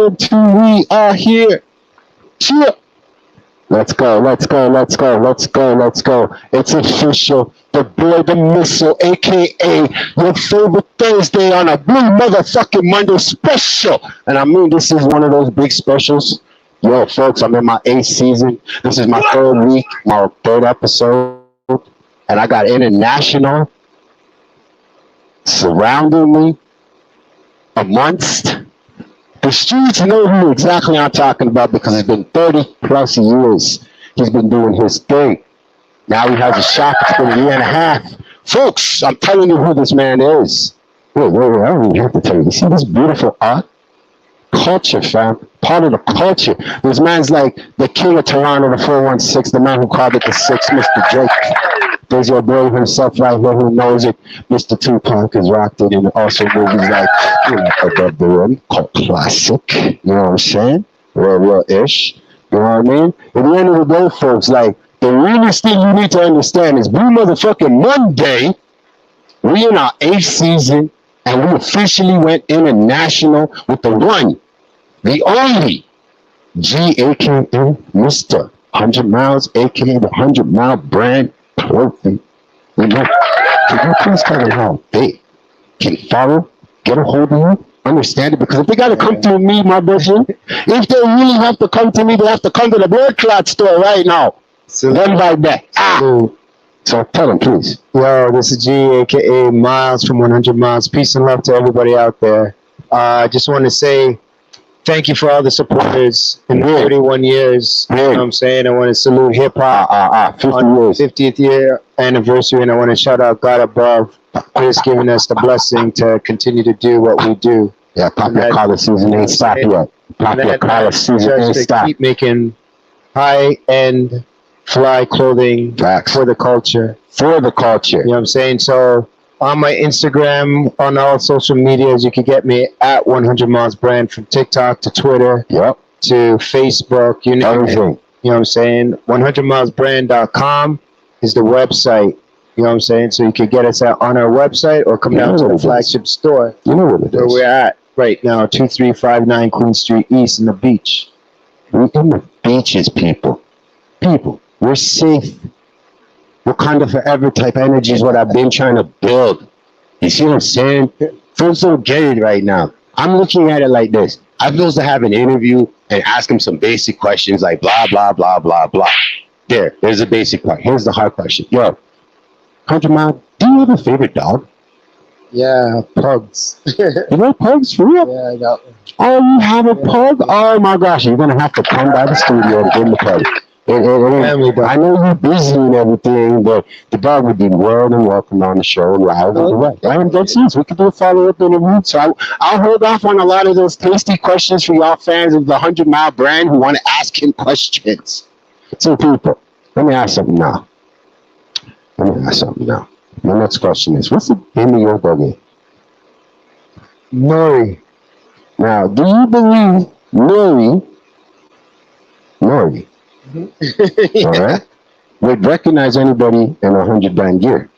episode 2. We are here. Cheer. Let's go. It's official. The boy, the missile, aka your favorite Thursday on a Blue Motherfucking Monday special. And I mean, this is one of those big specials. Yo, folks, I'm in my 8th season. This is my 3rd week, my 3rd episode. And I got international surrounding me, amongst. The streets know who exactly I'm talking about because it's been 30 plus years he's been doing his thing. Now he has a shop. It's been a year and a half. Folks, I'm telling you who this man is. Wait, I don't even have to tell you. You see this beautiful art? Culture, fam. Part of the culture. This man's like the king of Toronto, the 416, the man who called it the 6, Mr. Drake. There's your boy himself right here who knows it. Mr. Tupac has rocked it, and also movies like, Above the Rim, cult classic. You know what I'm saying? Real-ish. You know what I mean? At the end of the day, folks, like, the realest thing you need to understand is Blue Motherfucking Monday, we in our 8th season, and we officially went international with the one, the only, G, a.k.a. Mr. 100 Miles, a.k.a. the 100 Mile brand clothing. You know, can you please tell them how they can follow, get a hold of you, understand it? Because if they got to come through me, my brother, if they really have to come to me, they have to come to the blood clot store right now. So one by that. So tell them, please. Yo, this is G, a.k.a. Miles from 100 Miles. Peace and love to everybody out there. I just want to say thank you for all the supporters in 31 years. You know what I'm saying? I want to salute hip-hop on 50th year anniversary, and I want to shout out God above for just giving us the blessing to continue to do what we do. Yeah, pop your collar season ain't stop yet. Pop your collar season ain't stop. Keep making high-end fly clothing for the culture. For the culture. You know what I'm saying? So on my Instagram, on all social medias, you can get me at 100 Miles Brand, from TikTok to Twitter to Facebook, you know. You know what I'm saying? 100milesbrand.com is the website. You know what I'm saying? So you can get us on our website or come down to the flagship store. You know what it is. Where we're at right now, 2359 Queen Street East in the beach. We're in the beaches, people. We're safe. Wakanda forever type energy is what I've been trying to build. You see what I'm saying? Folks don't get it right now. I'm looking at it like this. I'm supposed to have an interview and ask him some basic questions like blah, blah, blah, blah, blah. There's a basic part. Here's the hard question. Yo, 100 Mile, do you have a favorite dog? Yeah, pugs. You know pugs, for real? Yeah, I got one. Oh, you have a pug? Oh my gosh, you're going to have to come by the studio and give me a pug. I know you're busy and everything, but the dog would be more than welcome on the show live. Right? That's serious. We could do a follow-up interview. So I'll hold off on a lot of those tasty questions for y'all fans of the 100 Mile brand who want to ask him questions. So people, let me ask something now. My next question is, what's the name of your doggy? Nori. Now, do you believe Nori all right, would recognize anybody in 100 brand gear?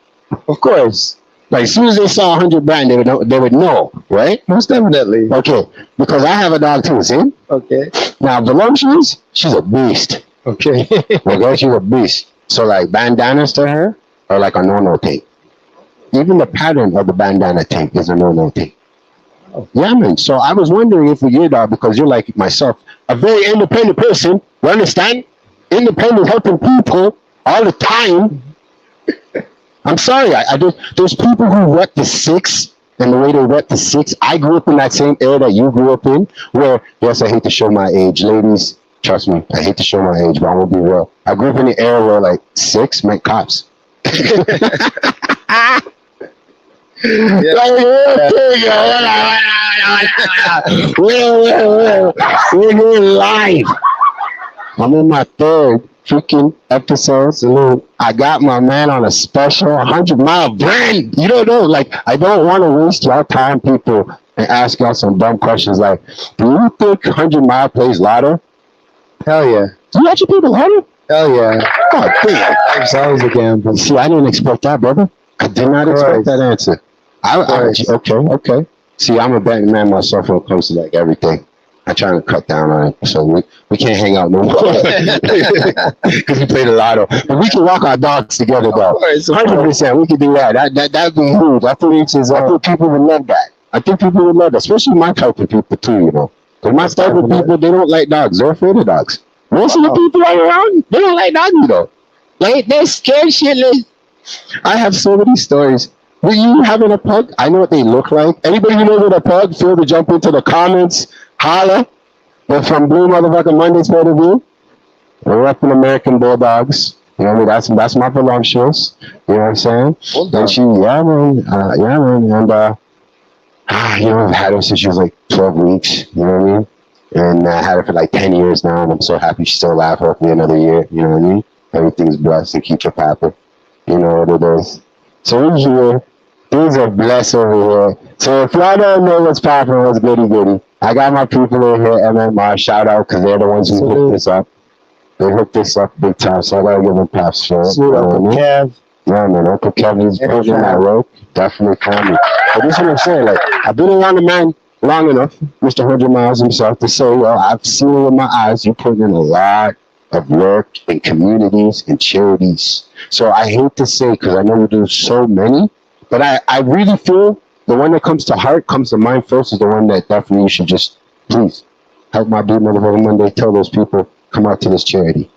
Of course. Like, as soon as they saw 100 brand, they would know, right? Most definitely. Okay, because I have a dog too, see? Okay. Now, Voluptuous, she's a beast. Okay. Okay, she's a beast. So, like, bandanas to her are like a no-no thing. Even the pattern of the bandana tape is a no-no thing. Yeah, man. So I was wondering if with your dog, because you're like myself, a very independent person, you understand? Independent, helping people all the time. I'm sorry, there's people who rep the 6, and the way they rep the 6, I grew up in that same era that you grew up in, where, yes, I hate to show my age. Ladies, trust me, I hate to show my age, but I'm going to be real. I grew up in the era where, like, 6 meant cops. We're here live. I'm in my 3rd freaking episode. Salute. I got my man on a special 100 Mile brand. You don't know, like, I don't want to waste your time, people, and ask y'all some dumb questions like, do you think 100 Mile plays lotto? Hell yeah. Do you actually play the lotto? Hell yeah. Oh, damn. It's always a gamble. See, I didn't expect that, brother. I did not expect that answer. Okay. See, I'm a betting man myself when it comes to, like, everything. I'm trying to cut down on it, so we can't hang out no more because we played a lotto. But we can walk our dogs together, though. 100%, we can do that. That'd be huge. I think people would love that. I think people would love that, especially my type of people too. You know, because my type of people, they don't like dogs. They're afraid of dogs. Most of the people right around, they don't like dogs, though. Like they're scared shitless. I have so many stories. Were you having a pug? I know what they look like. Anybody who knows what a pug, feel to jump into the comments. Holla. But from Blue Motherfucking Monday's point of view, we're repping American Bulldogs. You know what I mean? That's my voluptuous. You know what I'm saying? And she, yeah, man. And, you know, I've had her since she was like 12 weeks. You know what I mean? And I had her for like 10 years now, and I'm so happy she's still alive. Hopefully another year. You know what I mean? Everything's blessed and keep her happy. You know what it is. So we're here. Things are blessed over here. So if y'all don't know what's popping, what's goody, I got my people in here, MMR, shout out, because they're the ones who hooked this up. They hooked this up big time, so I gotta give them props for it. Uncle Kev. Yeah, man, Uncle Kevin's putting that rope. Definitely for me. But this is what I'm saying, like, I've been around the man long enough, Mr. 100 Miles himself, to say, well, I've seen it with my eyes. You put in a lot of work in communities and charities. So I hate to say, because I know we do so many, but I really feel the one that comes to heart, comes to mind first, is the one that definitely you should just, please, help my Blue Motherfucking Monday, tell those people, come out to this charity.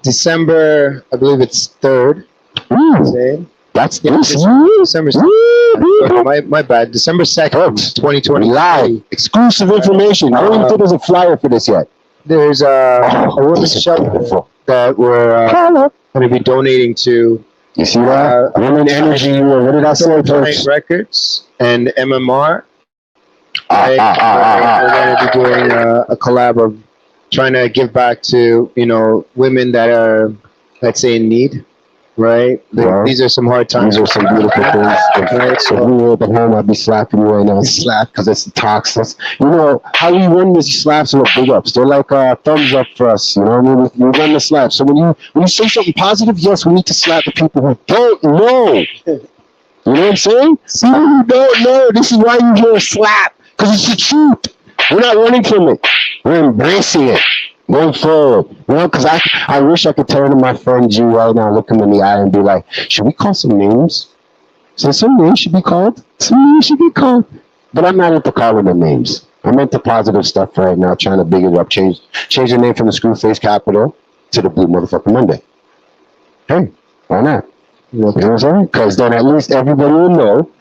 December, I believe it's 3rd. That's December 2nd. My bad. December 2nd, 2020. Live, exclusive information. I don't even think there's a flyer for this yet. There's a women's shelter that we're going to be donating to. You see that? Women Energy, what did I say first? Records and MMR. We're going to be doing a collab of trying to give back to, you know, women that are, let's say, in need. Right? These are some hard times. These are some beautiful things. Right? So if we were at home, I'd be slapping you right now. Slap, because it's toxic. You know, how we run these slaps are big ups. They're like thumbs up for us. You know what I mean? We run the slap. So when you say something positive, yes, we need to slap the people who don't know. You know what I'm saying? People who don't know. This is why you hear a slap. Because it's the truth. We're not running from it. We're embracing it. Going forward, you know, because I wish I could turn to my friend G right now, look him in the eye, and be like, should we call some names? So some names should be called. Some names should be called. But I'm not into calling them names. I'm into positive stuff right now, trying to big it up, change the name from the Screwface Capital to the Blue Motherfucking Monday. Hey, why not? You know what I'm saying? Because then at least everybody will know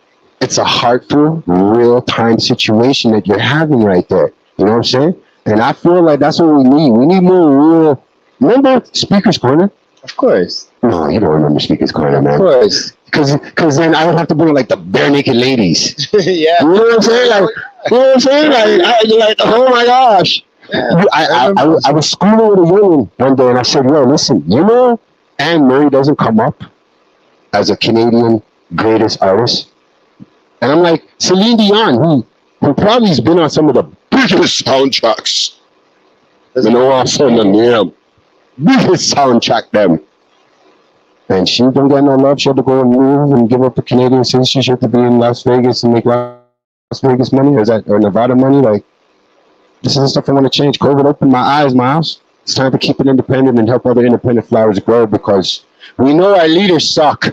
it's a heartful, real-time situation that you're having right there. You know what I'm saying? And I feel like that's what we need. We need more real. Remember Speaker's Corner? Of course. No, you don't remember Speaker's Corner, man. Of course. Because then I don't have to bring like the bare naked ladies. Yeah. You know what I'm saying? Like, you know what I'm saying? Like oh my gosh. Yeah. I was schooling with a woman one day, and I said, "Yo, listen, you know, Anne Murray doesn't come up as a Canadian greatest artist." And I'm like, Celine Dion, who probably has been on some of the biggest soundtracks. You know what I'm saying? Yeah, biggest soundtrack them. And she didn't get no love. She had to go and move and give up the Canadian citizenship to be in Las Vegas and make Las Vegas money, or Nevada money. Like, this is the stuff I want to change. COVID opened my eyes, Miles. It's time to keep it independent and help other independent flowers grow, because we know our leaders suck.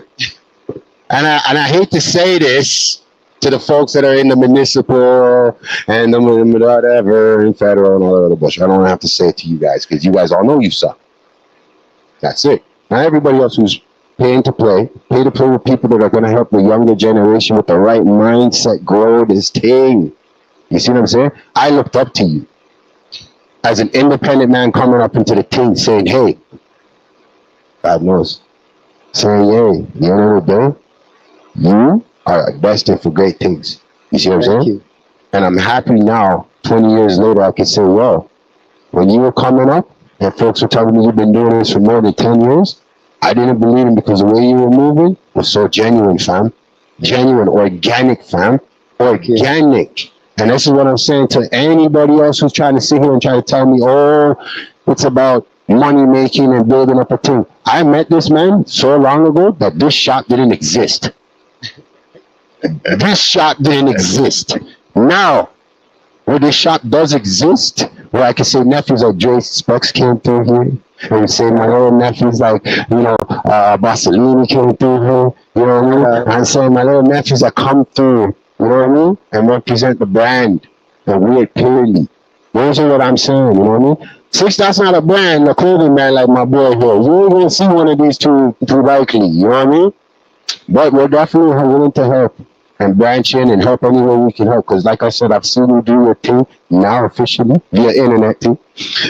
And I hate to say this to the folks that are in the municipal and the whatever and federal and all that other bullshit. I don't have to say it to you guys, because you guys all know you suck. That's it. Not everybody else who's pay to play with people that are going to help the younger generation with the right mindset grow this thing. You see what I'm saying? I looked up to you as an independent man coming up into the thing saying, hey, God knows, saying, hey, the end of the day, you are destined for great things. You see what I'm saying? You. And I'm happy now, 20 years later, I can say, well, when you were coming up and folks were telling me you've been doing this for more than 10 years, I didn't believe it, because the way you were moving was so genuine, fam. Genuine, organic, fam. Organic. And this is what I'm saying to anybody else who's trying to sit here and try to tell me, oh, it's about money making and building up a team. I met this man so long ago that this shop didn't exist. This shop didn't exist. Now, where this shop does exist, where I can say nephews like Dre Specs came through here. And say my little nephews like, Barcelona came through here. You know what I mean? Yeah. I'm saying my little nephews that come through, you know what I mean? And represent the brand. And weird clearly. Those are what I'm saying, you know what I mean? Since that's not a brand, a clothing brand like my boy here, you ain't gonna see one of these too likely, you know what I mean? But we're definitely willing to help and branch in and help any way we can help. Because like I said, I've seen you do your thing now officially via internet too.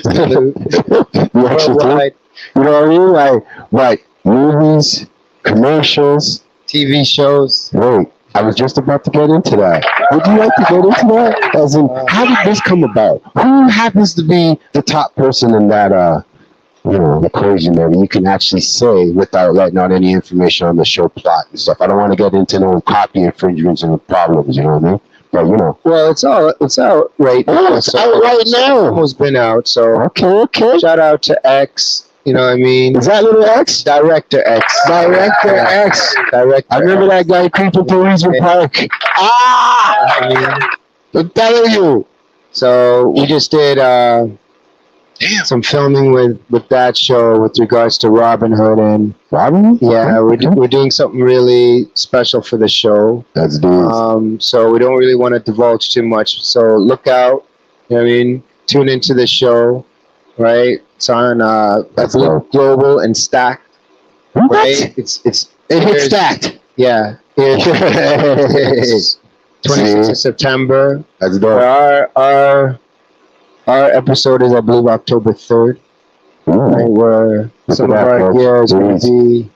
The actual thing. Worldwide You know what I mean? Like movies, commercials. TV shows. Wait, I was just about to get into that. Would you like to get into that? As in, how did this come about? Who happens to be the top person in that equation there you can actually say without letting out any information on the show plot and stuff? I don't want to get into no copy infringements and problems, you know what I mean? But Well, it's out right now. oh, it's out right now. Almost been out. So Okay. shout out to X. You know what I mean? Is that little X? Director X. Director X. Director. I remember that guy creeping through Regent Park. Ah! I mean, I'm telling you. so we just did some filming with that show with regards to Robin Hood, and Robin? yeah, we're doing something really special for the show. That's dude. So we don't really want to divulge too much. So look out. You know what I mean? Tune into the show, right? It's on That's dope. Global and Stacked, right? It's It hit stacked. yeah. It's 26th of September. That's dope. Our episode is, I believe, October 3rd. Right, where some of that, our folks. gears will be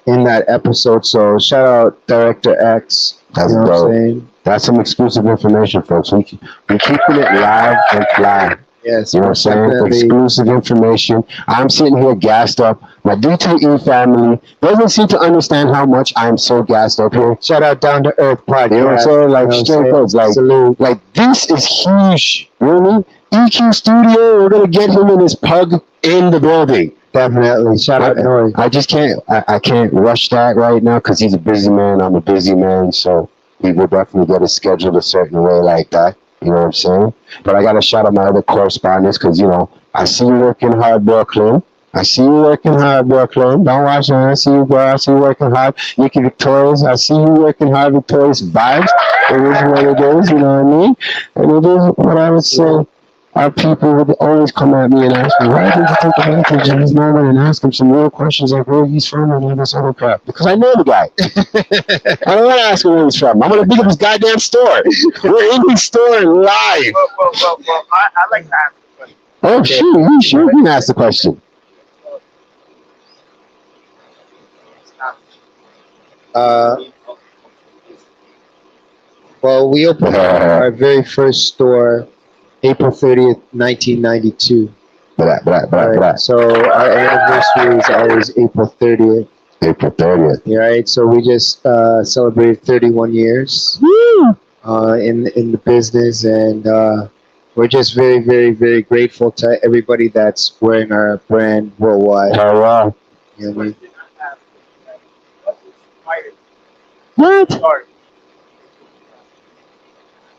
in that episode. So shout out Director X. That's You know what dope. I'm saying? That's some exclusive information, folks. We're keeping it live and fly. Yes, You know what I'm saying? definitely. Exclusive information. I'm sitting here gassed up. My D2E family doesn't seem to understand how much I'm so gassed up here. Shout out Down to Earth Podcast. You know what I'm saying? Like, You know what I'm straight saying? folks, like, Salute. like this is huge. You know what I mean? EQ Studio, we're gonna get him and his pug in the building. Definitely. Shout out Nori. I just can't. I can't rush that right now because he's a busy man. I'm a busy man, so we will definitely get it scheduled a certain way like that. You know what I'm saying? But I gotta shout out my other correspondents because I see you working hard, Brooklyn. I see you working hard, Brooklyn. Don't watch that. I see you, bro. I see you working hard. Nikki Victorious. I see you working hard, Victorious Vibes. It is what it is. You know what I mean? And it is what I would say. Our people would always come at me and ask me, why didn't you take advantage of his moment and ask him some real questions like where he's from and all this other crap? Because I know the guy. I don't want to ask him where he's from. I'm going to beat up his goddamn store. We're in his store live. Well, I like to ask a question. Oh, shoot. You sure can ask the question. Well, we opened our very first store April 30th, 1992. But So our anniversary is always April 30th. April 30th. Right, so we just celebrated 31 years in the business, and we're just very, very, very grateful to everybody that's wearing our brand worldwide. Oh, wow. You know what I mean? What?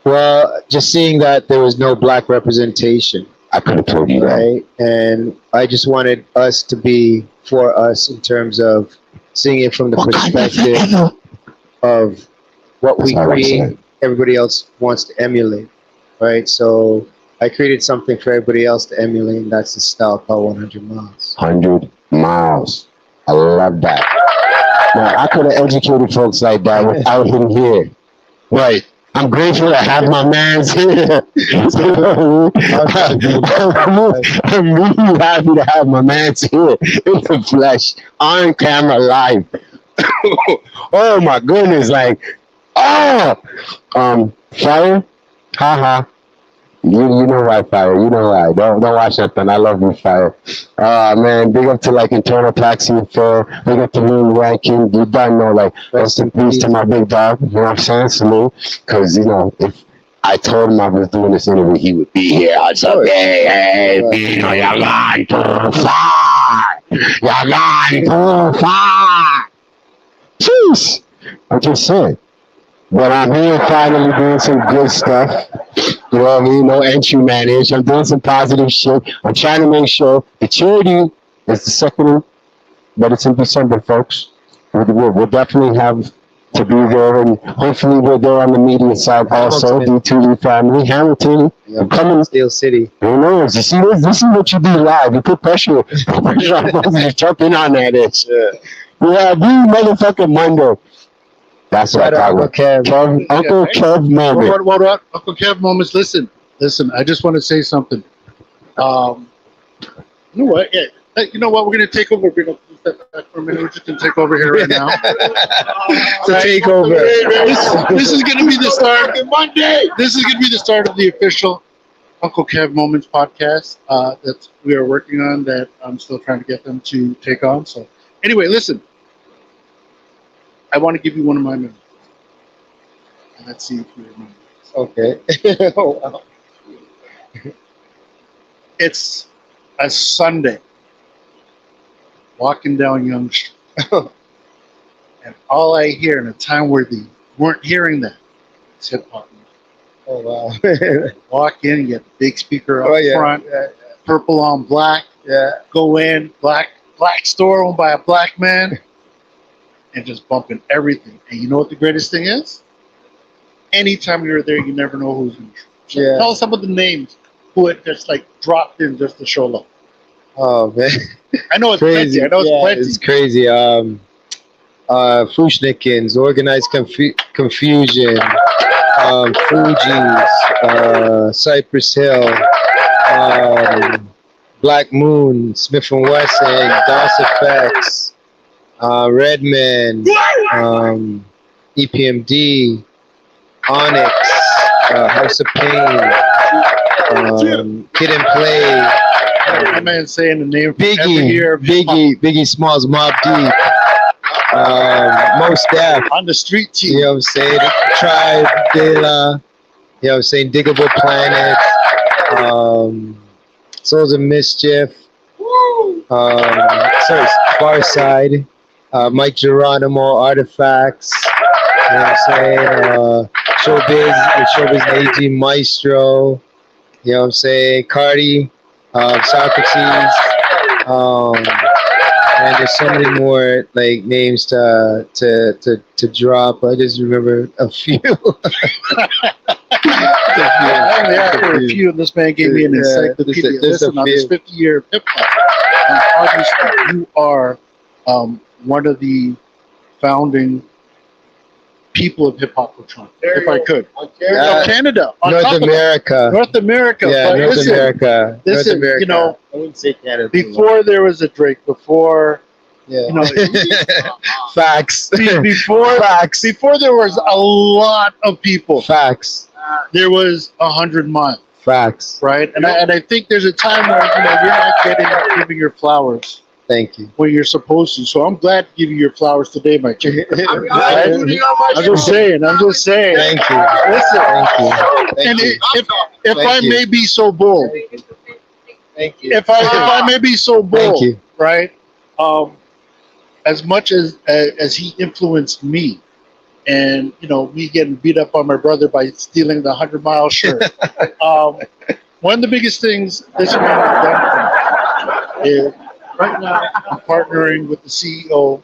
Well, just seeing that there was no black representation, I could have told you that. right? And I just wanted us to be for us in terms of seeing it from the perspective of what we That's all I'm create, saying. everybody else wants to emulate, right? So I created something for everybody else to emulate, and that's the style called 100 Miles. 100 miles. I love that. Now, I could have educated folks like that without him here. Right. I'm grateful to have my man's here. I'm really happy to have my man's here in the flesh, on camera, live. Oh my goodness, like, Fire, haha. You know why, Fire. You know why. Don't watch nothing. I love you, Fire. Man, big up to like Internal Taxi Affair. Big up to Moon Ranking. You done know, like, rest in peace to my big dog. You know what I'm saying? Salute. Because, if I told him I was doing this interview, he would be here. I'd say, hey, Bino, you're gone too far. You're gone too far. Jeez. I'm just saying. But I'm here finally doing some good stuff. You know what I mean? No entry manage. I'm doing some positive shit. I'm trying to make sure the charity is the second, but it's in December, folks. We'll definitely have to be there, and hopefully we're there on the media side also. D2E family, Hamilton, I'm coming. Steel City. Who knows? You see, this is what you do live. You put pressure on folks to jump in on that itch. Yeah, you motherfucking Monday. That's what I Uncle got. Kev. Uncle Kev moment. What, Uncle Kev moments. Listen. I just want to say something. You know what? Yeah, you know what? We're gonna take over. We're gonna step back for a minute. We're just gonna take over here right now. It's a takeover. This is gonna be the start. Monday. This is gonna be the start of the official Uncle Kev Moments podcast that we are working on. That I'm still trying to get them to take on. So, anyway, listen. I want to give you one of my memories. And let's see if you remember. Okay. Oh, wow. It's a Sunday, walking down Young Street, and all I hear in a time where they weren't hearing that is hip hop. Oh, wow. Walk in, you get the big speaker up Oh, yeah. front, Yeah. purple on black. Yeah. Go in, black store owned by a black man, and just bumping everything. And you know what the greatest thing is? Anytime you're there, you never know who's in. So Yeah. tell us some of the names who had just like dropped in just to show love. Oh, man. I know it's Crazy. plenty. I know it's Yeah, plenty. it's crazy. Fushnikins, Organized Confusion, Fugees, Cypress Hill, Black Moon, Smith & Wesson, DOS Effects, Redman, EPMD, Onyx, House of Pain, Kid and Play, My man saying the name every year of Biggie Smalls, Mob Deep, Most Def, on the street team. you know what I'm saying? Tribe, De La, you know what I'm saying? Diggable Planet, Souls of Mischief, Farside, Mike Geronimo, Artifacts, you know what I'm saying? Showbiz AG Maestro, you know what I'm saying? Cardi, Socrates, and there's so many more like names to drop. I just remember a few. I only asked for a few, and this man gave me an Yeah, encyclopedia. just a Listen, on this few. 50-year hip hop, and obviously you are one of the founding people of hip hop for Toronto, if I could. Yeah. Canada, on North top of that, America. North America. Yeah, but North listen, America. listen, North America. you know, I wouldn't say Canada. before there was a Drake, before Yeah. you know, Facts. before Facts. before there was a lot of people, Facts. there was 100 Mile, Facts. right? And I think there's a time where you're not giving your flowers Thank you. when you're supposed to. So I'm glad to give you your flowers today, my chick. Thank I'm just saying. you. Listen, Thank you. and Thank you. if I Thank you. may be so bold, Thank you. if I may be so Thank bold, you. right? As much as he influenced me, and you know, me getting beat up on my brother by stealing the 100 Mile shirt. One of the biggest things this man has done for me is right now I'm partnering with the CEO.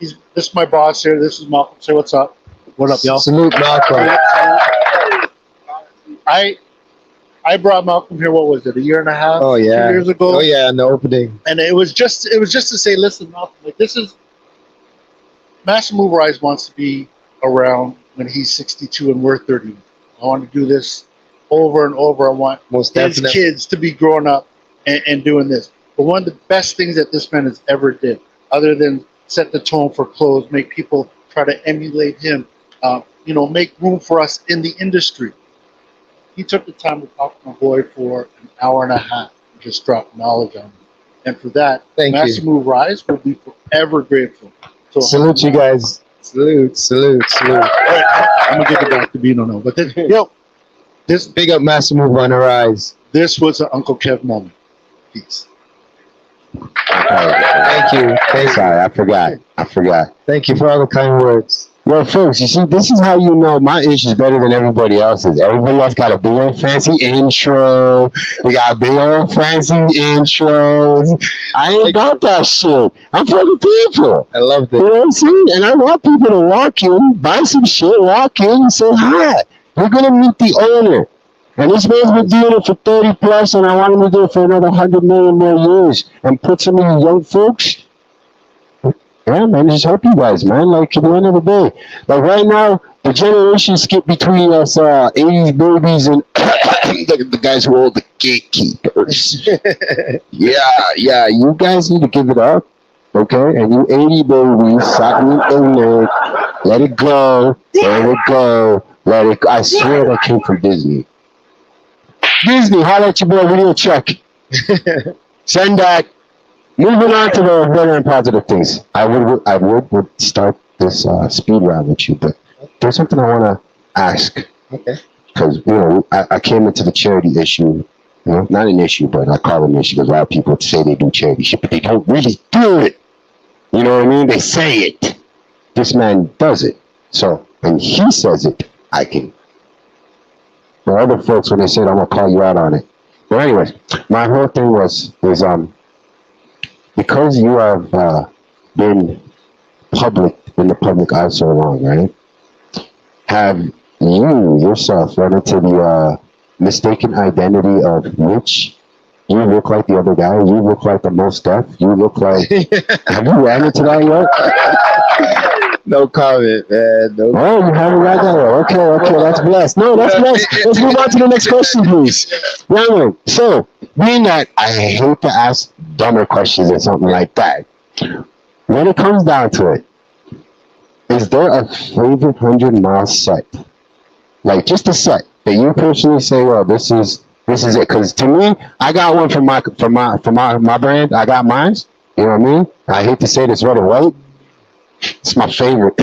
This is my boss here. This is Malcolm. Say what's up. What up, y'all? Salute Malcolm. I brought Malcolm here. What was it? A year and a half? Oh yeah. 2 years ago. Oh yeah, in the opening. And it was just to say, listen, Malcolm, like this is Master Move Rise wants to be around when he's 62 and we're 30. I want to do this over and over. I want Most his definitely. kids to be growing up and doing this. But one of the best things that this man has ever did, other than set the tone for clothes, make people try to emulate him, make room for us in the industry. He took the time to talk to my boy for an hour and a half and just drop knowledge on him. And for that, Thank Master you. Move Rise will be forever grateful. So Salute you guys. Salute. All right, I'm gonna give it back to Bino now. But this Big up Master Move on the rise. this was an Uncle Kev moment. Peace. Thank you. Thank you. Sorry, I forgot. Thank you for all the kind words. Well, folks, you see, this is how you know my ish is better than everybody else's. Everybody else got a big old fancy intro. We got big old fancy intros. I ain't got that shit. I'm for the people. I love You know it. what I'm saying? And I want people to walk in, buy some shit, walk in and say hi. You're going to meet the owner. And this man's been doing it for 30 plus, and I want him to do it for another 100 million more years. And put some of you young folks, yeah, man, just help you guys, man. Like, at the end of the day, like right now, the generation skip between us 80s babies and the guys who hold the gatekeepers. Yeah, you guys need to give it up, okay? And you 80 babies, stop being ignorant. Let it go, let it go. I swear that came from Disney. Disney, holla at your boy, video check. Send that. Moving on to the better and positive things. I would start this speed round with you, but there's something I want to ask. Okay. Because, you know, I came into the charity issue, you know, not an issue, but I call it an issue because a lot of people say they do charity shit, but they don't really do it. You know what I mean? They say it. This man does it. So, and he says it, I can. For other folks, when they say it, I'm going to call you out on it. But anyways, my whole thing was because you have been public in the public eye so long, right? Have you yourself run into the mistaken identity of Mitch? You look like the other guy. You look like the most deaf. You look like. Have you ran into that yet? No comment, man. No. Oh, you haven't got that yet. Okay, that's blessed. No, that's blessed. Let's move on to the next question, please. Right, so, being that I hate to ask dumber questions or something like that, when it comes down to it, is there a favorite 100-mile set? Like, just a set that you personally say, well, this is it. Because to me, I got one from my brand. I got mine. You know what I mean? I hate to say this red or white. It's my favorite.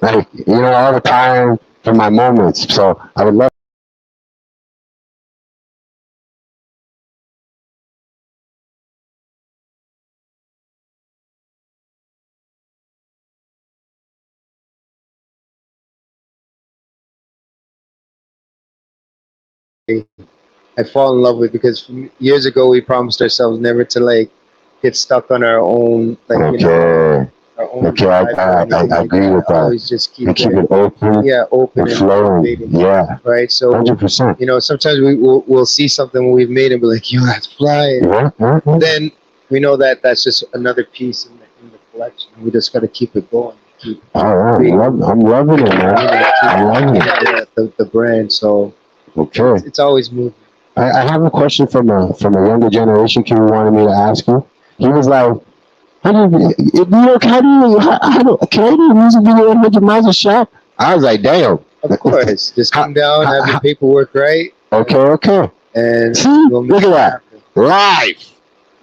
Like, you know, all the time for my moments. So I would love. I fall in love with because years ago we promised ourselves never to like get stuck on our own, like you know, Okay. our own. Okay, I agree with that. Always just keep You keep it open open and and flowing. motivating, Yeah, right? So 100%. you know, sometimes we'll see something we've made and be like, "Yo, that's fly." Yeah. Then we know that that's just another piece in the collection. We just got to keep it going. Keep All right, I'm loving it, man. I'm loving it. the brand. So Okay. it's always moving. I have a question from a younger generation kid who wanted me to ask you. He was like, can I do a music video at 100 miles a shop? I was like, damn. Of course, just come down, have your paperwork right, Okay. and See, we'll make look at it that. happen. Live.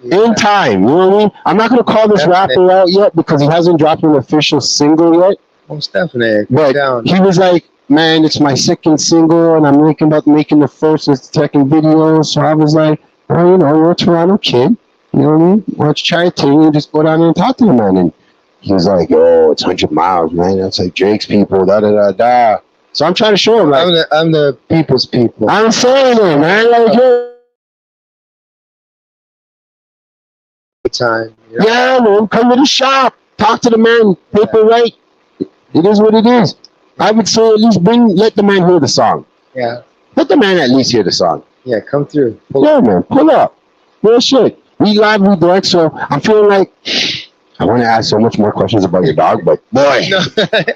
Yeah. In time. You know what I mean? I'm not going to call this rapper out yet because he hasn't dropped an official single yet. Most definitely. Come But down. he was like, man, it's my second single and I'm thinking about making the first and second video. So I was like, well, you know, you're a Toronto kid. You know what I mean? Why don't you try it thing and just go down there and talk to the man? And he was like, oh, it's 100 miles, man. That's like Drake's people, da. So I'm trying to show him, like, I'm the people's people. I'm saying it, man. Like, Time. You know? yeah, man, come to the shop. Talk to the man. Paper right. It is what it is. I would say at least let the man hear the song. Yeah. Let the man at least hear the song. Yeah. Come through. Yeah, man, pull up. Real shit. We live, we direct, so I'm feeling like I want to ask so much more questions about your dog, but boy, No,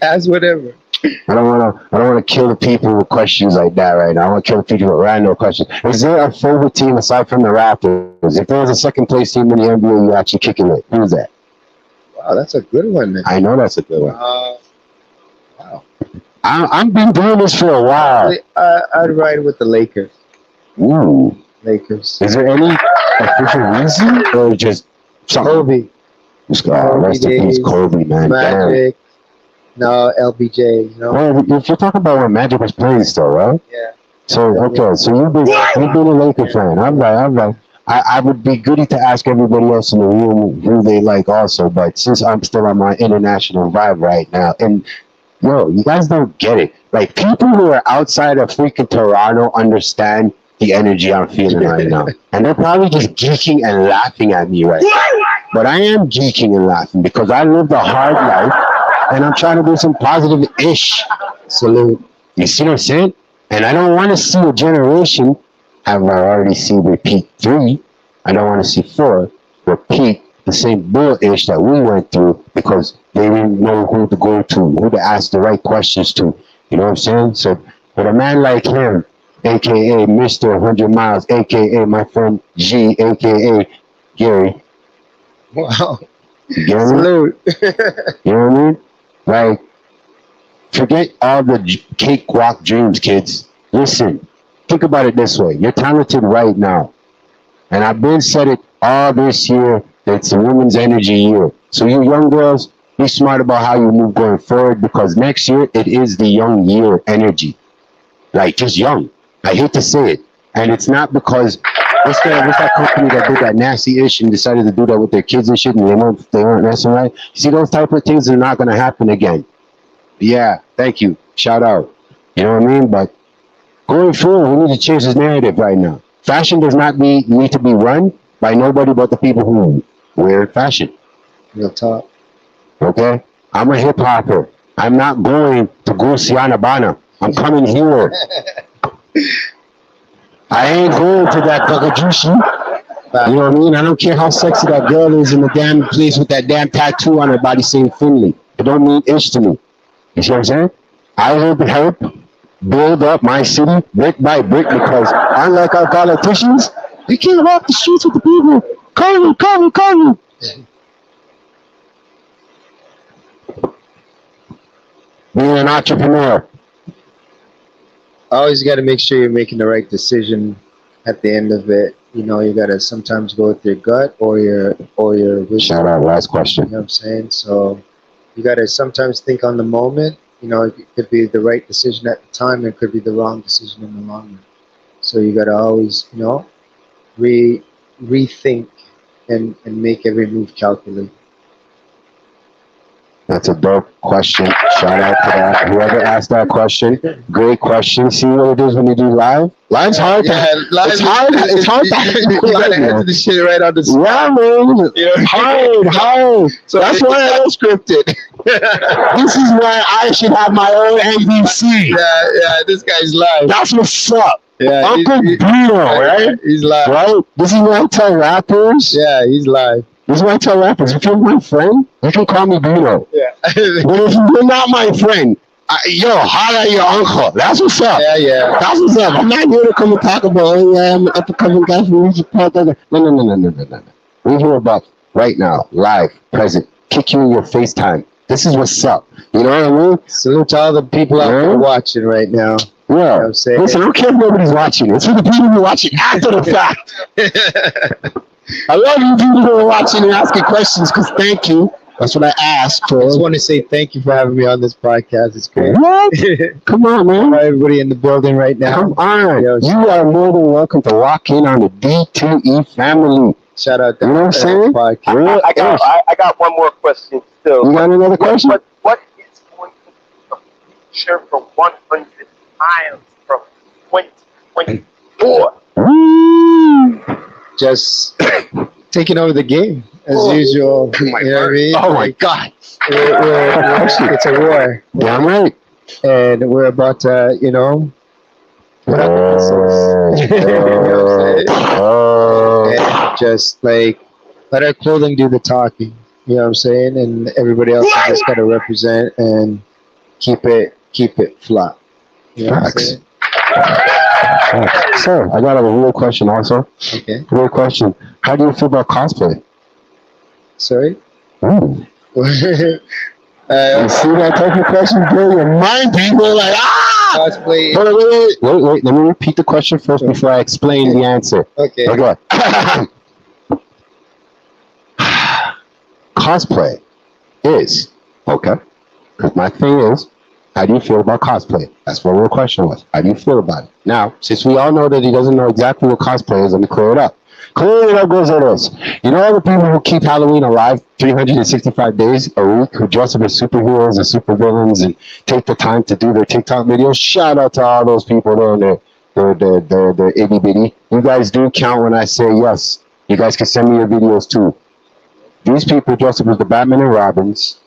ask whatever. I don't want to kill the people with questions like that right now. I want to kill the people with random questions. Is there a favorite team aside from the Raptors? If there was a second place team in the NBA, you actually kicking it. Who's that? Wow, that's a good one, man. I know that's a good one. Wow. I've been doing this for a while. I'd ride with the Lakers. Ooh. Lakers. Is there any official reason or just something? Kobe. Rest in peace, Kobe, man. Damn. Magic. No, LBJ. You know. Well, if you're talking about when Magic was playing still, right? Yeah. So okay, so you've been a Laker fan. I'm right. I would be goody to ask everybody else in the room who they like also, but since I'm still on my international vibe right now, and yo, you guys don't get it. Like people who are outside of freaking Toronto understand the energy I'm feeling right now, and they're probably just geeking and laughing at me right now. But I am geeking and laughing because I lived a hard life, and I'm trying to do some positive ish. Salute. You see what I'm saying? And I don't want to see a generation. Have I already seen repeat 3? I don't want to see 4 repeat the same bullish that we went through because they didn't know who to go to, who to ask the right questions to. You know what I'm saying? So, with a man like him, aka Mr. 100 Miles, aka my friend G, aka Gary. Wow. You get me? Salute. You know what I mean? Like, forget all the cakewalk dreams, kids. Listen, think about it this way. You're talented right now. And I've been said it all this year that it's a women's energy year. So you young girls, be smart about how you move going forward because next year it is the young year energy. Like just young. I hate to say it. And it's not because what's that company that did that nasty ish and decided to do that with their kids and shit and they weren't messing right? You see those type of things are not gonna happen again. Yeah, thank you. Shout out. You know what I mean? But going forward, we need to change this narrative right now. Fashion does not need to be run by nobody but the people who wear fashion. Real talk. Okay? I'm a hip hopper. I'm not going to go Sianabana. I'm coming here. I ain't going to that Gagajushi. You know what I mean? I don't care how sexy that girl is in the damn place with that damn tattoo on her body saying Finley. It don't mean ish to me. You see what I'm saying? I will help build up my city brick by brick because unlike our politicians, we can't walk the streets with the people. Come. Being an entrepreneur. Always got to make sure you're making the right decision at the end of it. You know, you got to sometimes go with your gut or your vision. Shout out, last You question. know what I'm saying? So you got to sometimes think on the moment. You know, it could be the right decision at the time. It could be the wrong decision in the long run. So you got to always, you know, rethink and make every move calculated. That's a dope question. Shout out to that. Whoever asked that question, great question. See what it is when you do live? Live's hard. It's hard to You got to answer the shit right on the spot. Yeah, man. Hard. So That's why I don't scripted. This is why I should have my own NBC. Yeah, this guy's live. That's what's up. Yeah, Uncle Bruno, right? He's live. Right? This is what I tell rappers. Yeah, he's live. This is what I tell rappers. If you're my friend, you can call me Bruno. Yeah. But if you're not my friend, holla at your uncle. That's what's up. Yeah. That's what's up. I'm not here to come and talk about, oh yeah, I'm an up and coming guy from music. No. We're here about right now, live, present, kick you in your FaceTime. This is what's up. You know what I mean? Salute to all the people out there watching right now. Yeah. You know what I'm saying? Listen, I don't care if nobody's watching. It's for the people who are watching after the fact. I love you people who are watching and asking questions because thank you. That's what I asked for. I just want to say thank you for having me on this podcast. It's great. What? Come on, man. Everybody in the building right now. Come on. Yo, You are more than welcome to walk in on the D2E family. Shout out to You know what I'm saying? podcast. I got one more question still. You got another question? What is going to be the future for 100 miles from 2024? Woo! Just taking over the game as usual. You know what I mean? Oh my God. It's a war. Damn right. And we're about to, you know, put up the missiles. You know what I'm saying? And just like let our clothing do the talking. You know what I'm saying? And everybody else is just gotta represent and keep it flat. You know what I'm Facts. saying? Sir, I got a real question also. Okay. Real question. How do you feel about cosplay? Sorry? Ooh. You see uh, that type of question, bro? Your mind people like, ah! cosplay. Hold on, wait. Let me repeat the question first before I explain the answer. Okay. Okay. Cosplay is, okay. My thing is, how do you feel about cosplay? That's what the question was. How do you feel about it? Now, since we all know that he doesn't know exactly what cosplay is, let me clear it up. Clearly, that goes like this. You know all the people who keep Halloween alive 365 days a week, who dress up as superheroes and supervillains and take the time to do their TikTok videos? Shout out to all those people there. They're itty bitty. You guys do count when I say yes. You guys can send me your videos too. These people dress up as the Batman and Robins.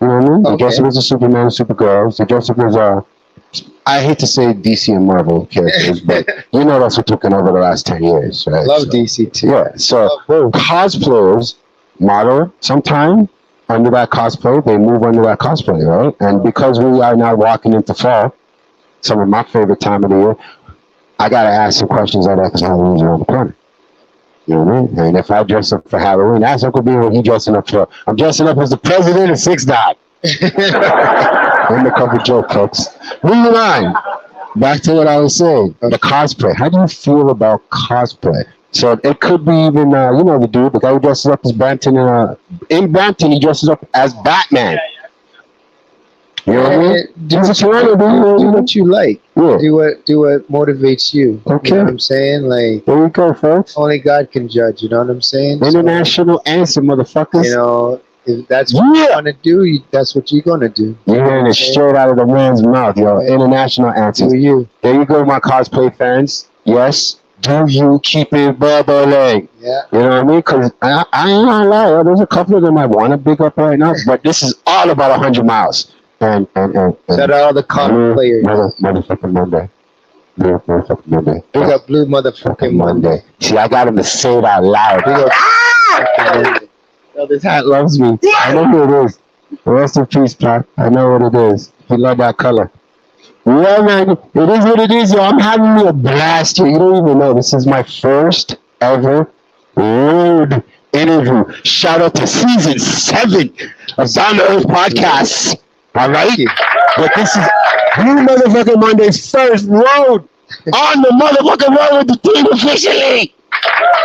You know what I mean? They dress up as the Superman and Supergirls. They dress up as I hate to say DC and Marvel characters, but you know that's what took over the last 10 years, right? Love So- DC too. Yeah, so cosplayers model sometime under that cosplay, they move under that cosplay, right? And because we are now walking into fall, some of my favorite time of the year, I gotta ask some questions like that because Halloween's around the corner. You know what I mean? And if I dress up for Halloween, ask Uncle B what he dressing up for. I'm dressing up as the president of Six Dot. Undercover joke, folks. Moving on. Back to what I was saying. The cosplay. How do you feel about cosplay? So it could be even, you know, the dude, the guy who dresses up as Brampton. In Brampton, he dresses up as Batman. You know what I mean? Do He's a Toronto dude. do what you like. Yeah. Do what motivates you. Okay. You know what I'm saying? Like, There we go, folks. only God can judge. You know what I'm saying? So, International answer, motherfuckers. you know, if that's what you Yeah. want to do, that's what you're gonna do. You're hearing it straight out of the man's mouth, yo. International answers. Do you? There you go, my cosplay fans. Yes. Do you keep it bubbling? Yeah. You know what I mean? Because I ain't gonna lie, yo, there's a couple of them I want to big up right now, but this is all about 100 miles. And Shout out all the college players. Motherfucking Monday. Motherfucking Monday. Big up Blue motherfucking Monday. See, I got him to say it out loud. Big up Ah! Monday. Yo, this hat loves me. I know who it is. Rest in peace, Pat. I know what it is. He love that color. Yeah, man. It is what it is, yo. I'm having me a blast here. You don't even know. This is my first ever road interview. Shout out to season 7 of Down to Earth Podcasts. All right? But this is Blue Motherfucking Monday's first road on the motherfucking road with the team officially.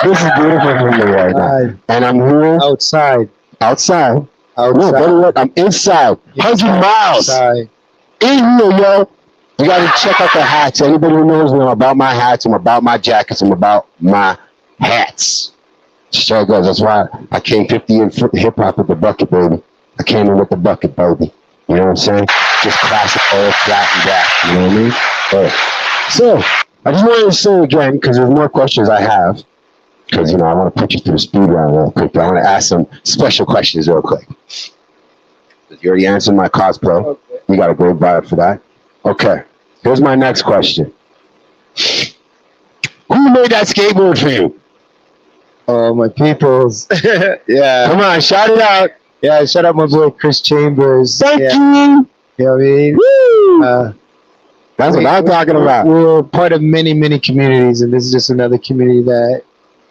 This is beautiful for me right now. And I'm here Outside. outside. No, Outside. better yet, I'm inside. 100 miles. Outside. In here, yo. You gotta check out the hats. Anybody who knows me, I'm about my hats, I'm about my jackets, I'm about my hats. Straight goes. That's why I came 50 in hip hop with the bucket, baby. I came in with the bucket, baby. You know what I'm saying? Just classic old flat and back. You know what I mean? So, I just wanted to say again, because there's more questions I have. Because, you know, I want to put you through the speed round real quick. I want to ask some special questions real quick. You already answered my cosplay. Okay. You got a great vibe for that. Okay. Here's my next question. Who made that skateboard for you? Oh, my peoples. Yeah. Come on, shout it out. Yeah, shout out my boy Chris Chambers. Thank yeah. you. You know what I mean? Woo! That's what I'm talking about. We're part of many, many communities, and this is just another community that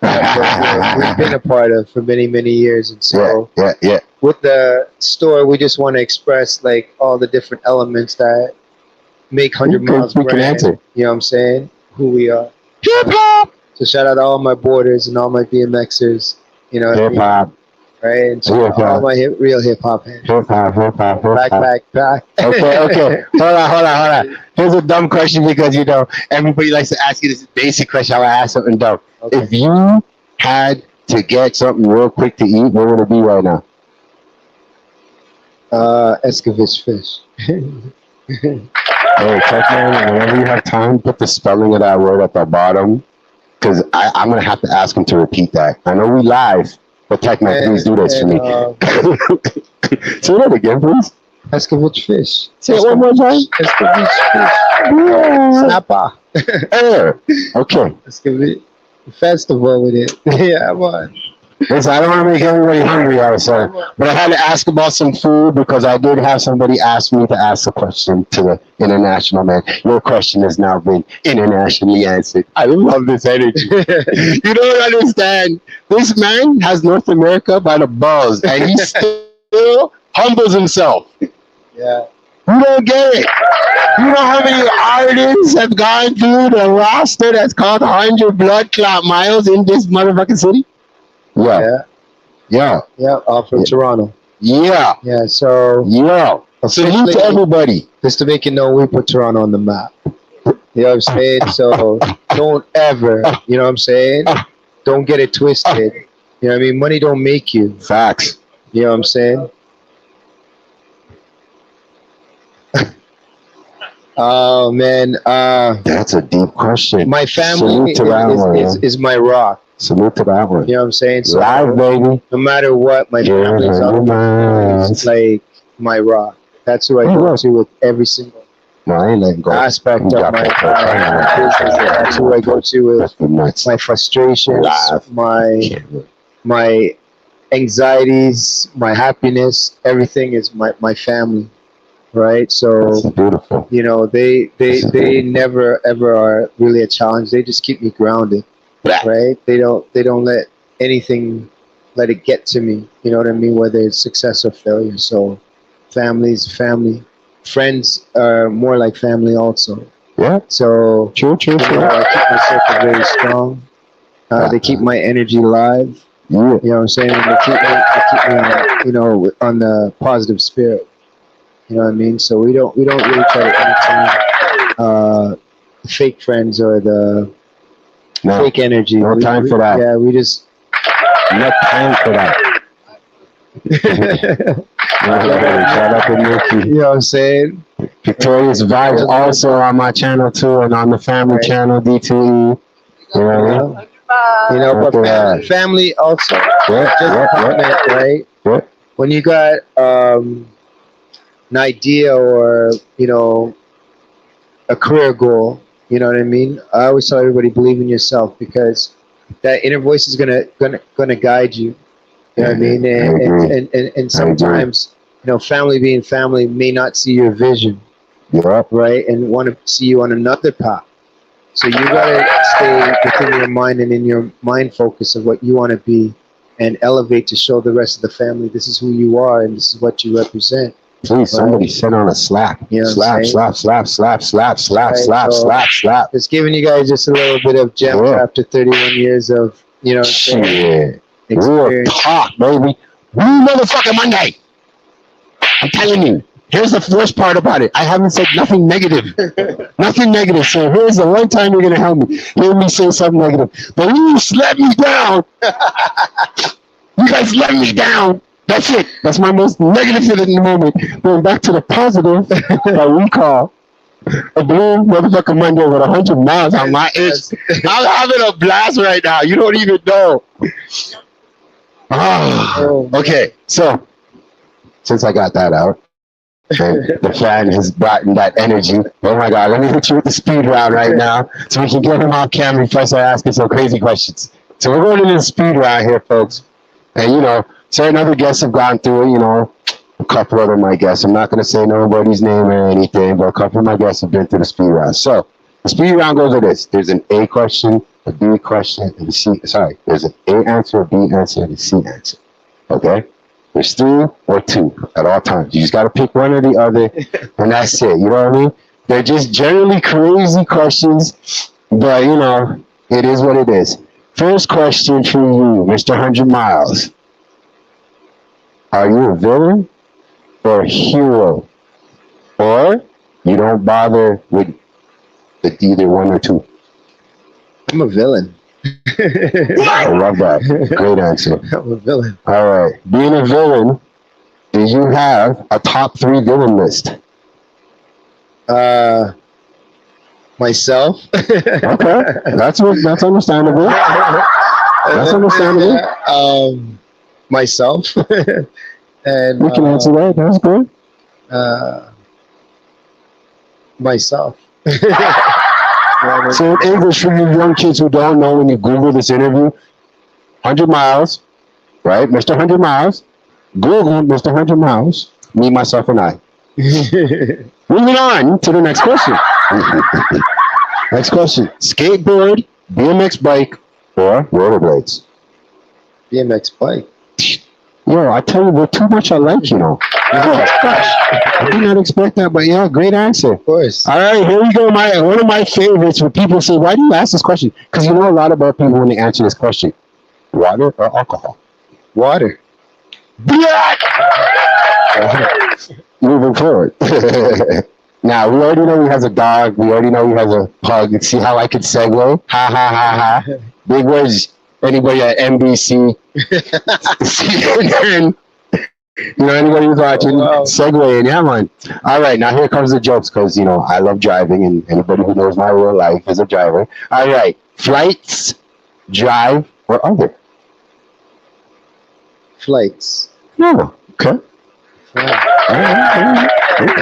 we've been a part of for many, many years. And so Yeah. with the store, we just want to express like all the different elements that make 100 Okay, Miles we can brand. answer. You know what I'm saying? Who we are. Hip hop. So shout out to all my boarders and all my BMXers. You know what I Hip mean? hop. Right? And so Hip hop. all my real hip hop hands. Hip hop. Hip hop. Back. Okay. Hold on. Here's a dumb question because, you know, everybody likes to ask you this basic question. I want to ask something dumb. Okay. If you had to get something real quick to eat, what would it be right now? Escovitch fish. Hey, Techman, whenever you have time, put the spelling of that word at the bottom. Because I'm going to have to ask him to repeat that. I know we live, but Techman, please do this for me. Say that again, please. Escovitch fish. Say it one more time. Escovitch fish. Yeah. Snapper. Okay. Escovitch. Festival with it. Yeah, man. Listen, I don't want to make everybody hungry outside, but I had to ask about some food because I did have somebody ask me to ask a question to the international man. Your question has now been internationally answered. I love this energy. You don't understand. This man has North America by the balls, and he still humbles himself. Yeah. You don't get it. You know how many artists have gone through the roster that's called 100 blood clot miles in this motherfucking city? Yeah. All from Toronto. Yeah. Yeah, so Salute to everybody. just to make it known, we put Toronto on the map. You know what I'm saying? So don't ever, you know what I'm saying? don't get it twisted. You know what I mean? Money don't make you. Facts. You know what I'm saying? Oh man, That's a deep question. my family Salute to that one, is my rock. Salute to that one. You know what I'm saying? So Live, baby. no matter what, my Yeah, family's always like my rock. That's who I Oh, go wow. to with every single No, I ain't letting go. aspect You of got my that. business. That's who I go to with That's the nuts. my frustrations, Live. my anxieties, my happiness. Everything is my family, right? So That's beautiful. you know they never ever are really a challenge. They just keep me grounded, right? They don't let anything let it get to me. You know what I mean? Whether it's success or failure. So family's family. Friends are more like family also. Yeah, So true, true, you know, true. I keep my circle very strong. They keep my energy live. Yeah. You know what I'm saying? And they keep me on, you know, on the positive spirit. You know what I mean? So we don't really try to entertain the fake friends or the No, fake energy. no time for that. Yeah, we just no time for that. Shout out to Nikki. you know what I'm saying? Victorious Vibes also on my channel too, and on the family Right. channel D2E. You know what I mean? You know, but Look at that. family also. Yeah, Just yeah, comment, right? yeah. When you got an idea or you know a career goal, you know what I mean. I always tell everybody believe in yourself because that inner voice is gonna guide you. You know what I mean? And sometimes you know family being family may not see your vision, Yeah. right, and want to see you on another path. So you gotta stay within your mind and in your mind focus of what you want to be, and elevate to show the rest of the family this is who you are and this is what you represent. Please, somebody send on a slap. You know what I'm Slap, saying? slap, slap, slap, slap, slap, Right, slap, so- slap, slap. Just giving you guys just a little bit of gems Yeah. after 31 years of you know what I'm saying, Shit. Real experience. talk, baby. Blue motherfucking Monday. I'm telling you. Here's the worst part about it. I haven't said nothing negative. Nothing negative. So here's the one time you're gonna help me. Hear me say something negative. But you let me down. You guys let me down. That's it. That's my most negative thing in the moment. Going back to the positive that we call a blue motherfucking Monday with 100 miles on my itch. I'm having a blast right now. You don't even know. Okay, so since I got that out, and the fan has brought in that energy. Oh my God, let me hit you with the speed round right now so we can get him on camera before I start asking some crazy questions. So we're going into the speed round here, folks. And you know, certain other guests have gone through it, you know, a couple of my guests. I'm not going to say nobody's name or anything, but a couple of my guests have been through the speed round. So the speed round goes like this. There's an A question, a B question, and a C. Sorry, there's an A answer, a B answer, and a C answer. Okay? There's 3 or 2 at all times. You just got to pick one or the other, and that's it. You know what I mean? They're just generally crazy questions, but you know, it is what it is. First question for you, Mr. 100 Miles. Are you a villain or a hero? Or you don't bother with either 1 or 2? I'm a villain. I love that. Great answer. I'm a villain. All right. Being a villain, do you have a top 3 villain list? Myself. Okay. That's understandable. That's understandable. Myself. And We can answer that. That's good. myself. So in English, for you young kids who don't know, when you Google this interview, 100 Miles, right? Mr. 100 Miles. Google Mr. 100 Miles, me, myself, and I. Moving on to the next question. Next question. Skateboard, BMX bike, or rollerblades? BMX bike. Yo, I tell you, we're too much alike, you know. I did not expect that, but yeah, great answer. Of course. All right, here we go. One of my favorites when people say, why do you ask this question? Because you know a lot about people when they answer this question. Water or alcohol? Water. Black! Moving forward. Now, we already know he has a dog. We already know he has a pug. See how I could segue? Ha, ha, ha, ha. Big words. anybody at NBC, CNN, you know, anybody who's watching, Wow. segue in, yeah, man. All right, now here comes the jokes, because, you know, I love driving, and anybody who knows my real life is a driver. All right, flights, drive, or other? Flights. No, okay. All right.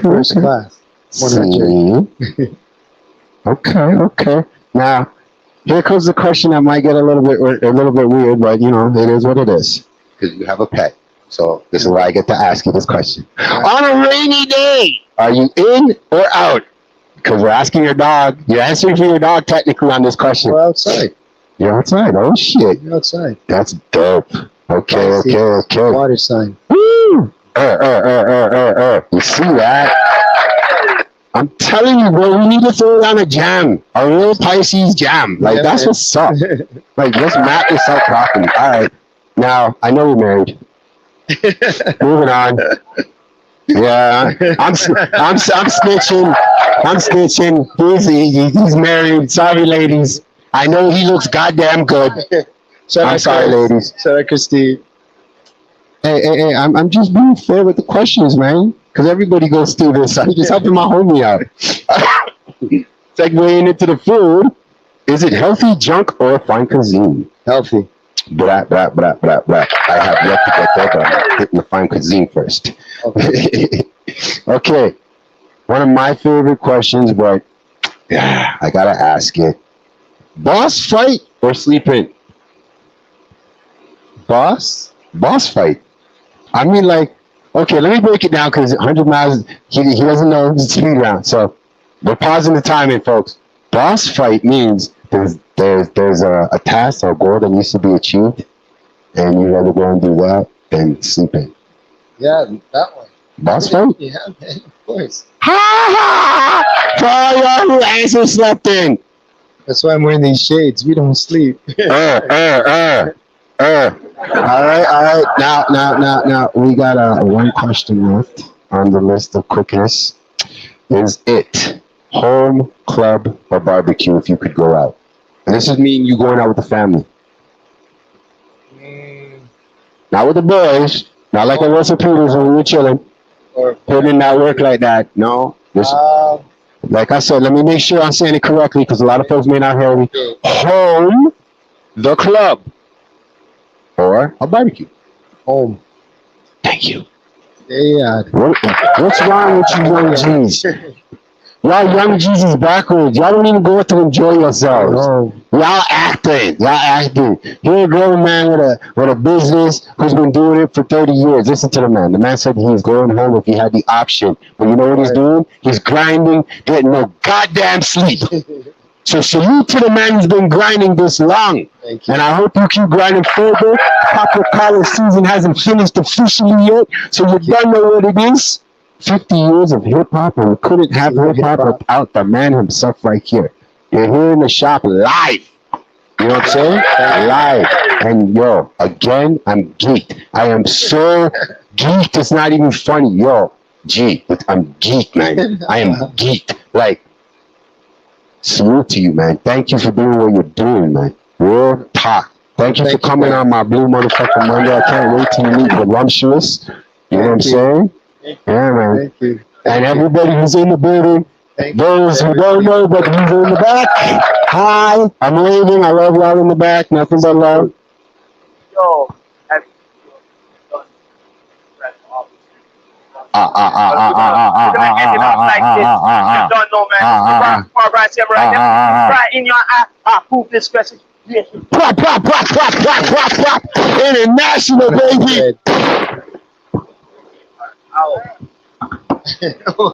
First class. 100. See? Okay. Now, here comes the question that might get a little bit weird, but you know, it is what it is. Because you have a pet. So this is why I get to ask you this question. On a rainy day, are you in or out? Because we're asking your dog. You're answering for your dog technically on this question. We're outside. You're outside. Oh shit. You're outside. That's dope. Okay. Water sign. Woo! You see that? I'm telling you, bro, we need to throw down a jam. A real Pisces jam. Like, Yeah, that's man. what's up. Like, let's map this out properly. All right. Now, I know you're married. Moving on. Yeah. I'm snitching. He's married. Sorry, ladies. I know he looks goddamn good. I'm sorry, ladies. Shout out, Christine. Hey, I'm just being fair with the questions, man. Because everybody goes through this. I'm just helping my homie out. Segueing into the food. Is it healthy, junk, or fine cuisine? Healthy. Blah. I have yet to get there, but I'm hitting the fine cuisine first. Okay. Okay. One of my favorite questions, but I gotta ask it. Boss fight or sleep in? Boss? Boss fight. I mean, like, okay, let me break it down, because 100 miles, he doesn't know the speed round. So we're pausing the timing, folks. Boss fight means there's a task or goal that needs to be achieved, and you rather go and do that than sleep in. Yeah, that one. Boss fight? Yeah, man, of course. Ha ha! For all y'all who answer slept in. That's why I'm wearing these shades. We don't sleep. All right. Now, we got one question left on the list of quickness. Is it home, club, or barbecue if you could go out? And this is mean you going out with the family. Not with the boys. Not like at Russell Peters when we were chilling. Or Putting in that work like that. No. This, like I said, let me make sure I'm saying it correctly, because a lot of folks may not hear me. Home, the club, or a barbecue. home. Thank you. Yeah. What's wrong with you young G's? Y'all young G's is backwards. Y'all don't even go out to enjoy yourselves. No. Y'all acting. Here a grown man with a business who's been doing it for 30 years. Listen to the man. The man said he's going home if he had the option. But you know what he's doing? He's grinding, getting no goddamn sleep. So salute to the man who's been grinding this long. Thank you. And I hope you keep grinding further. Papa college season hasn't finished officially yet, so you don't know what it is. 50 years of hip-hop, and we couldn't have hip-hop without the man himself right here. You're here in the shop live. You know what I'm saying? Live. And yo, again, I'm geeked. I am so geeked, it's not even funny. Yo, I'm geeked, man. I am geeked. Like, salute to you, man. Thank you for doing what you're doing, man. Real talk. Thank you for coming on my Blue Motherfucking Monday. I can't wait till you meet Voluptuous. You know what I'm saying? Yeah, man. Thank you. And everybody who's in the building, those who don't know, but who's in the back, hi, I'm waving. I love y'all in the back. Nothing but love. Yo, have you done press You don't know, man. Right here, right now. Right in your eye. Proof this question. Yes. Pop, pop, pop, pop, pop, pop, pop. International, baby. Ow.